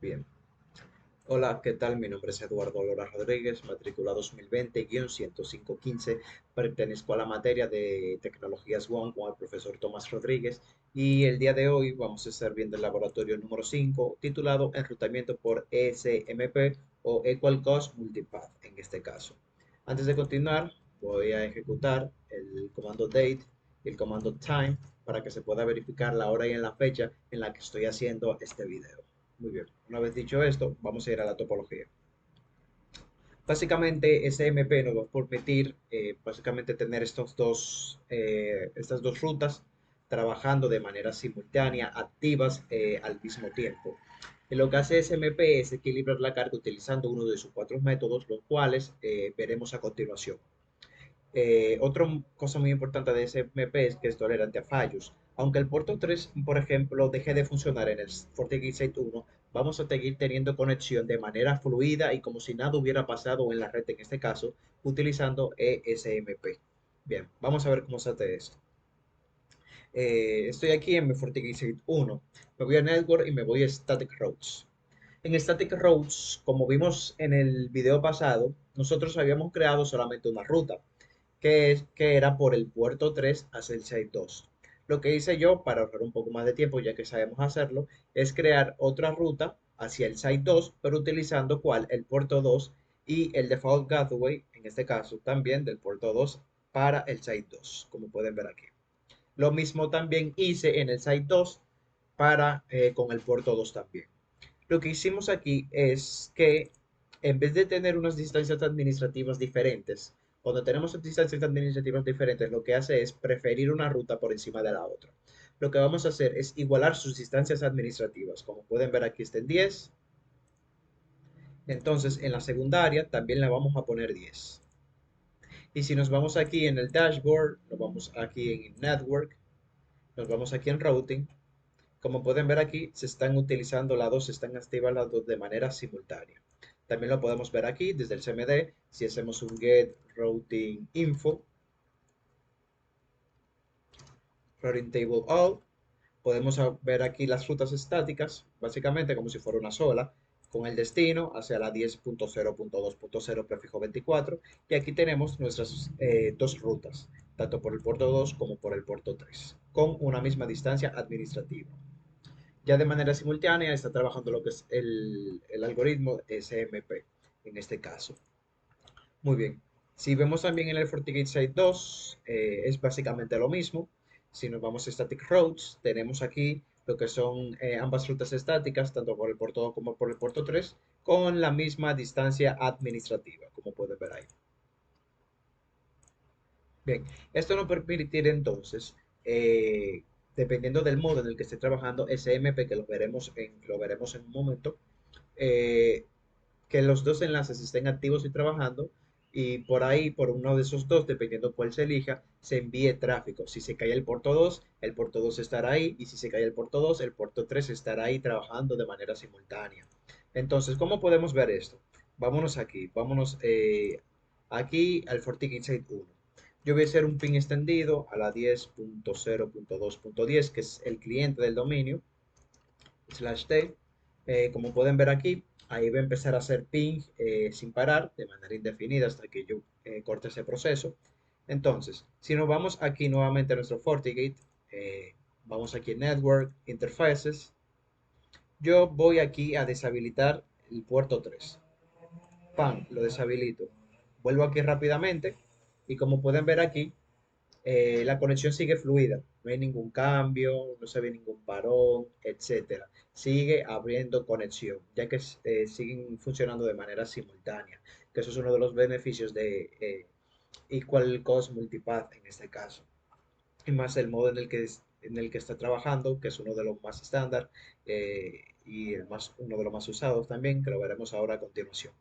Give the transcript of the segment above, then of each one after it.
Bien. Hola, ¿qué tal? Mi nombre es Eduardo Lora Rodríguez, matrícula 2020-10515. Pertenezco a la materia de Tecnologías One con el profesor Tomás Rodríguez y el día de hoy vamos a estar viendo el laboratorio número 5 titulado Enrutamiento por ESMP o Equal Cost Multipath en este caso. Antes de continuar, voy a ejecutar el comando date y el comando time para que se pueda verificar la hora y en la fecha en la que estoy haciendo este video. Muy bien, una vez dicho esto, vamos a ir a la topología. Básicamente, SMP nos va a permitir básicamente tener estas dos rutas trabajando de manera simultánea, activas al mismo tiempo. Lo que hace SMP es equilibrar la carga utilizando uno de sus cuatro métodos, los cuales veremos a continuación. Otra cosa muy importante de SMP es que es tolerante a fallos. Aunque el puerto 3, por ejemplo, deje de funcionar en el FortiGate Site 1, vamos a seguir teniendo conexión de manera fluida y como si nada hubiera pasado en la red en este caso, utilizando ESMP. Bien, vamos a ver cómo se hace esto. Estoy aquí en mi FortiGate Site 1. Me voy a Network y me voy a Static Routes. En Static Routes, como vimos en el video pasado, nosotros habíamos creado solamente una ruta que era por el puerto 3 hacia el Site 2. Lo que hice yo, para ahorrar un poco más de tiempo, ya que sabemos hacerlo, es crear otra ruta hacia el Site 2, pero utilizando ¿cuál? El puerto 2 y el default gateway, en este caso también del puerto 2 para el Site 2, como pueden ver aquí. Lo mismo también hice en el Site 2 con el puerto 2 también. Lo que hicimos aquí es que en vez de tener unas distancias administrativas diferentes, cuando tenemos distancias administrativas diferentes, lo que hace es preferir una ruta por encima de la otra. Lo que vamos a hacer es igualar sus distancias administrativas. Como pueden ver aquí está en 10. Entonces en la secundaria también le vamos a poner 10. Y si nos vamos aquí en el dashboard, nos vamos aquí en network, nos vamos aquí en routing. Como pueden ver aquí, se están utilizando las dos, se están activando las dos de manera simultánea. También lo podemos ver aquí desde el CMD, si hacemos un get routing info, routing table all, podemos ver aquí las rutas estáticas, básicamente como si fuera una sola, con el destino hacia la 10.0.2.0 prefijo 24, y aquí tenemos nuestras dos rutas, tanto por el puerto 2 como por el puerto 3, con una misma distancia administrativa. Ya de manera simultánea está trabajando lo que es el algoritmo SMP en este caso. Muy bien. Si vemos también en el FortiGate Site 2, es básicamente lo mismo. Si nos vamos a Static Routes, tenemos aquí lo que son ambas rutas estáticas, tanto por el puerto 2 como por el puerto 3, con la misma distancia administrativa, como pueden ver ahí. Bien, esto nos permitirá entonces, dependiendo del modo en el que esté trabajando SMP, que lo veremos en un momento, eh, que los dos enlaces estén activos y trabajando y por ahí, por uno de esos dos, dependiendo cuál se elija, se envíe tráfico. Si se cae el puerto 2 estará ahí y si se cae el puerto 3 estará ahí trabajando de manera simultánea. Entonces, ¿cómo podemos ver esto? Vámonos aquí al FortiGate 1. Yo voy a hacer un ping extendido a la 10.0.2.10, que es el cliente del dominio, /t. Como pueden ver aquí, ahí va a empezar a hacer ping sin parar, de manera indefinida hasta que yo corte ese proceso. Entonces, si nos vamos aquí nuevamente a nuestro FortiGate, vamos aquí en Network, Interfaces, yo voy aquí a deshabilitar el puerto 3. ¡Pam! Lo deshabilito. Vuelvo aquí rápidamente y como pueden ver aquí, la conexión sigue fluida, no hay ningún cambio, no se ve ningún parón, etcétera. Sigue abriendo conexión, ya que siguen funcionando de manera simultánea, que eso es uno de los beneficios de Equal Cost Multipath en este caso. Y más el modo en el que está trabajando, que es uno de los más estándar y uno de los más usados también, que lo veremos ahora a continuación.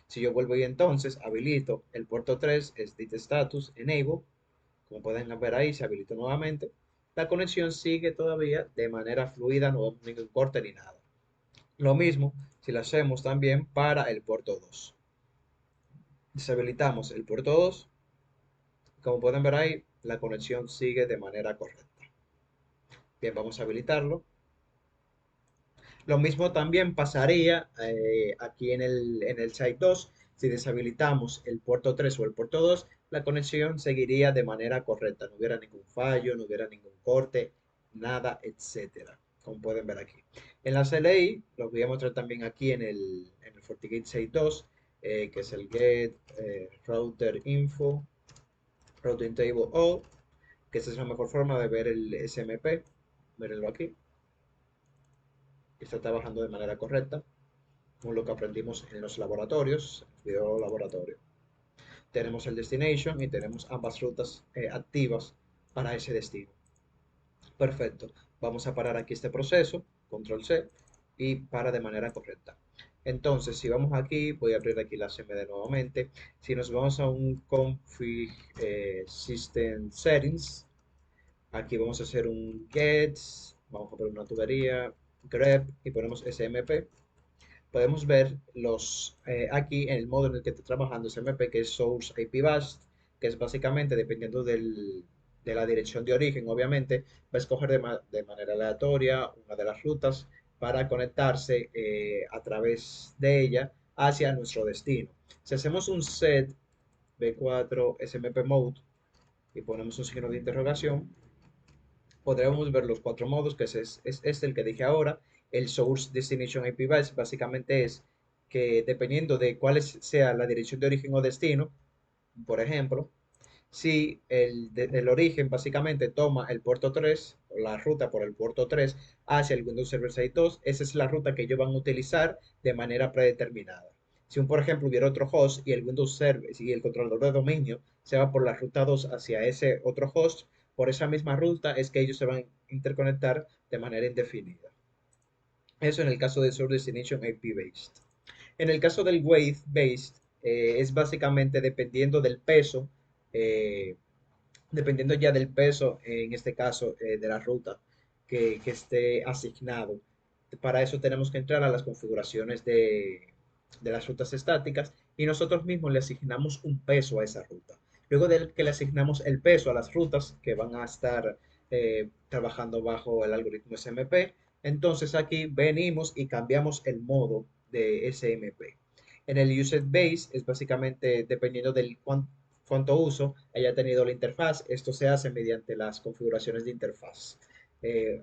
Si yo vuelvo y entonces habilito el puerto 3, es Dit Status Enable, como pueden ver ahí, se habilitó nuevamente. La conexión sigue todavía de manera fluida, no vemos ningún corte ni nada. Lo mismo si lo hacemos también para el puerto 2. Deshabilitamos el puerto 2. Como pueden ver ahí, la conexión sigue de manera correcta. Bien, vamos a habilitarlo. Lo mismo también pasaría aquí en el Site 2. Si deshabilitamos el puerto 3 o el puerto 2, la conexión seguiría de manera correcta. No hubiera ningún fallo, no hubiera ningún corte, nada, etcétera. Como pueden ver aquí. En la CLI, lo voy a mostrar también aquí en el FortiGate Site 2, que es el Get Router Info, Routing Table All, que esa es la mejor forma de ver el SMP. Mírenlo aquí, que está trabajando de manera correcta con lo que aprendimos en los laboratorios, video laboratorio. Tenemos el destination y tenemos ambas rutas activas para ese destino. Perfecto. Vamos a parar aquí este proceso, control C, y para de manera correcta. Entonces, si vamos aquí, voy a abrir aquí la CMD nuevamente. Si nos vamos a un config system settings, aquí vamos a hacer un get, vamos a poner una tubería, grep y ponemos SMP. Podemos ver aquí en el modo en el que está trabajando SMP, que es Source IP Bus, que es básicamente dependiendo de la dirección de origen, obviamente, va a escoger de manera aleatoria una de las rutas para conectarse a través de ella hacia nuestro destino. Si hacemos un set B4 SMP Mode y ponemos un signo de interrogación, podremos ver los cuatro modos, que es este el que dije ahora. El Source Destination IP Base básicamente es que dependiendo de cuál sea la dirección de origen o destino, por ejemplo, si el origen básicamente toma el puerto 3, o la ruta por el puerto 3 hacia el Windows Server Site 2, esa es la ruta que ellos van a utilizar de manera predeterminada. Si, por ejemplo, hubiera otro host y el Windows Server y el controlador de dominio se va por la ruta 2 hacia ese otro host, por esa misma ruta es que ellos se van a interconectar de manera indefinida. Eso en el caso de Source Destination IP Based. En el caso del Weight Based, es básicamente eh, dependiendo ya del peso, en este caso, de la ruta que esté asignado. Para eso tenemos que entrar a las configuraciones de las rutas estáticas y nosotros mismos le asignamos un peso a esa ruta. Luego de que le asignamos el peso a las rutas que van a estar trabajando bajo el algoritmo SMP, entonces aquí venimos y cambiamos el modo de SMP. En el Usage Base es básicamente dependiendo del cuánto uso haya tenido la interfaz. Esto se hace mediante las configuraciones de interfaz.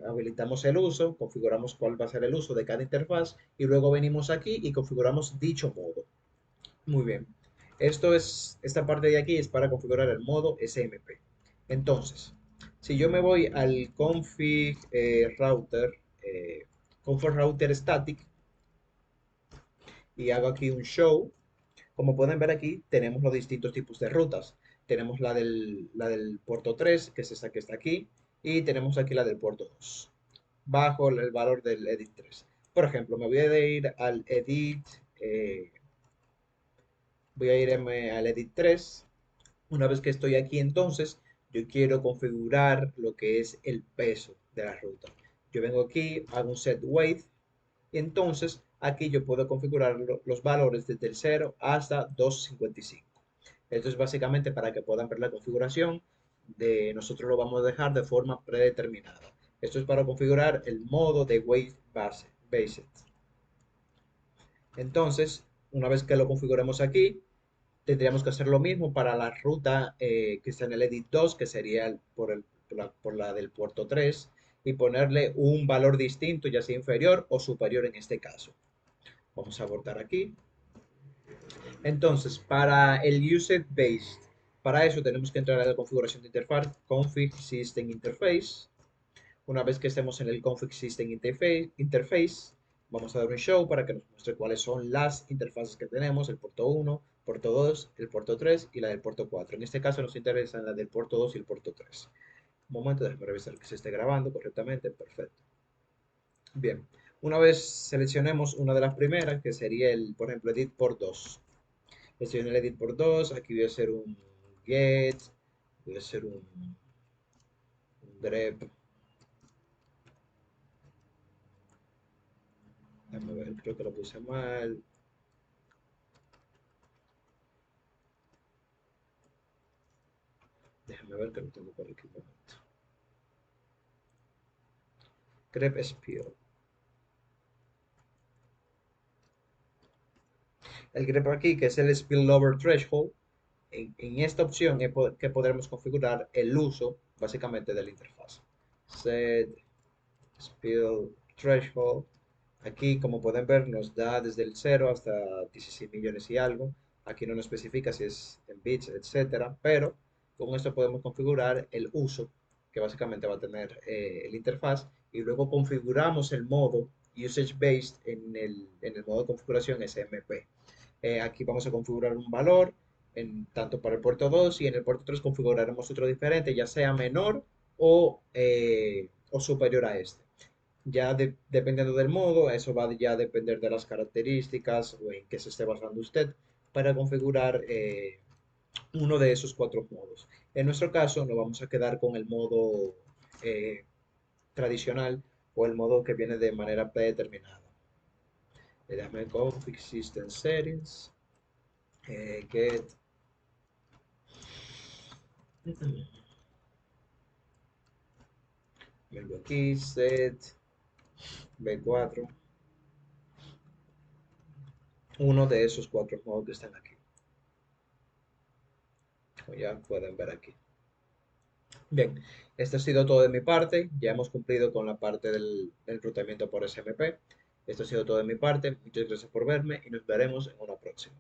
Habilitamos el uso, configuramos cuál va a ser el uso de cada interfaz y luego venimos aquí y configuramos dicho modo. Muy bien. Esta parte de aquí es para configurar el modo SMP. Entonces, si yo me voy al config router static y hago aquí un show, como pueden ver aquí, tenemos los distintos tipos de rutas. Tenemos la del puerto 3, que es esta que está aquí, y tenemos aquí la del puerto 2, bajo el valor del edit 3. Por ejemplo, me voy a ir al edit, voy a irme al edit 3. Una vez que estoy aquí, entonces, yo quiero configurar lo que es el peso de la ruta. Yo vengo aquí, hago un set weight, y entonces aquí yo puedo configurar los valores desde el 0 hasta 255. Esto es básicamente para que puedan ver la configuración. Nosotros lo vamos a dejar de forma predeterminada. Esto es para configurar el modo de Weight Based. Entonces, una vez que lo configuremos aquí, tendríamos que hacer lo mismo para la ruta que está en el edit 2, que sería por la del puerto 3, y ponerle un valor distinto, ya sea inferior o superior en este caso. Vamos a abortar aquí. Entonces, para el Usage Based, para eso tenemos que entrar a la configuración de interfaz, Config System Interface. Una vez que estemos en el Config System Interface, vamos a dar un show para que nos muestre cuáles son las interfaces que tenemos, el puerto 1, puerto 2, el puerto 3 y la del puerto 4. En este caso nos interesan la del puerto 2 y el puerto 3. Un momento, déjame revisar que se esté grabando correctamente. Perfecto. Bien, una vez seleccionemos una de las primeras, que sería por ejemplo, Edit por 2. Estoy en el edit por 2. Aquí voy a hacer un get, voy a hacer un grep. Déjame ver, creo que lo puse mal. Déjame ver que lo tengo por aquí un momento. Grep spill. el grep aquí, que es el spillover threshold. En esta opción es que podremos configurar el uso básicamente de la interfaz. Set spill threshold. Aquí, como pueden ver, nos da desde el 0 hasta 16 millones y algo. Aquí no nos especifica si es en bits, etcétera, pero con esto podemos configurar el uso que básicamente va a tener el interfaz y luego configuramos el modo usage based en el modo de configuración SMP. Aquí vamos a configurar un valor tanto para el puerto 2 y en el puerto 3 configuraremos otro diferente, ya sea menor o superior a este. Ya dependiendo del modo, eso va ya a depender de las características o en qué se esté basando usted para configurar uno de esos cuatro modos. En nuestro caso, nos vamos a quedar con el modo eh, tradicional o el modo que viene de manera predeterminada. Le damos config system settings, get. Vengo aquí, set B4, uno de esos cuatro modos que están aquí, como ya pueden ver aquí. Bien, esto ha sido todo de mi parte. Ya hemos cumplido con la parte del enrutamiento por SMP. Esto ha sido todo de mi parte. Muchas gracias por verme y nos veremos en una próxima.